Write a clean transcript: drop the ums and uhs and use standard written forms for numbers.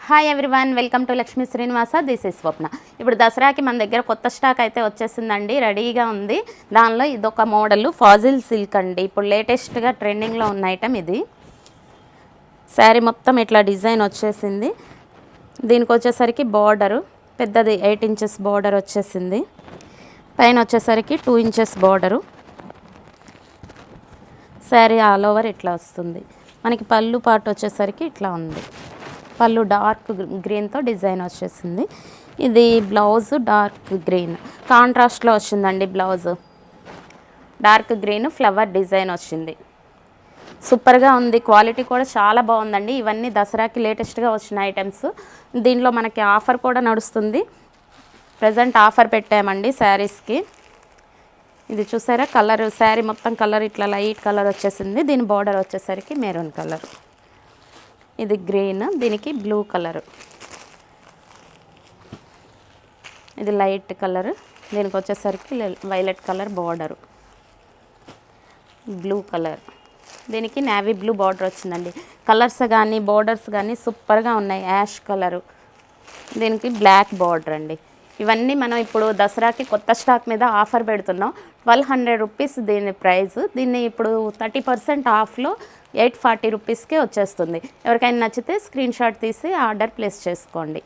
Hi everyone, welcome to Lakshmi Srinivasa. This is Swapna. ఇప్పుడు దసరాకి మన దగ్గర కొత్త స్టాక్ అయితే వచ్చేసిందండి, రెడీగా ఉంది. దానిలో ఇదొక మోడల్ ఫాజిల్ సిల్క్ అండి. ఇప్పుడు లేటెస్ట్గా ట్రెండింగ్లో ఉన్న ఐటమ్ ఇది. శారీ మొత్తం ఇట్లా డిజైన్ వచ్చేసింది. దీనికి వచ్చేసరికి బార్డరు పెద్దది 8 ఇంచెస్ బార్డర్ వచ్చేసింది. పైన వచ్చేసరికి 2 inches border. Sari all over ఇట్లా వస్తుంది. మనకి పళ్ళు పాటు వచ్చేసరికి ఇట్లా ఉంది. పళ్ళు డార్క్ గ్రీన్తో డిజైన్ వచ్చేసింది. ఇది బ్లౌజ్ డార్క్ గ్రీన్ కాంట్రాస్ట్లో వచ్చిందండి. Blouse dark green flower design వచ్చింది. సూపర్గా ఉంది. క్వాలిటీ కూడా చాలా బాగుందండి. ఇవన్నీ దసరాకి లేటెస్ట్గా వచ్చిన ఐటమ్స్. దీనిలో మనకి ఆఫర్ కూడా నడుస్తుంది. ప్రజెంట్ ఆఫర్ పెట్టామండి శారీస్కి. ఇది చూసారా, కలర్ శారీ మొత్తం కలర్ ఇట్లా లైట్ కలర్ వచ్చేసింది. దీని బార్డర్ వచ్చేసరికి మెరూన్ కలర్. ఇది గ్రీన్, దీనికి బ్లూ కలర్. ఇది లైట్ కలర్, దీనికి వచ్చేసరికి violet colour border. Blue colour, దీనికి నేవీ బ్లూ బార్డర్ వచ్చిందండి. కలర్స్ కానీ బార్డర్స్ కానీ సూపర్గా ఉన్నాయి. యాష్ కలరు, దీనికి బ్లాక్ బార్డర్ అండి. ఇవన్నీ మనం ఇప్పుడు దసరాకి కొత్త స్టాక్ మీద ఆఫర్ పెడుతున్నాం. 1200 రూపీస్ దీని ప్రైస్. దీన్ని ఇప్పుడు 30% ఆఫ్లో 840 రూపీస్కే వచ్చేస్తుంది. ఎవరికైనా నచ్చితే స్క్రీన్ షాట్ తీసి ఆర్డర్ ప్లేస్ చేసుకోండి.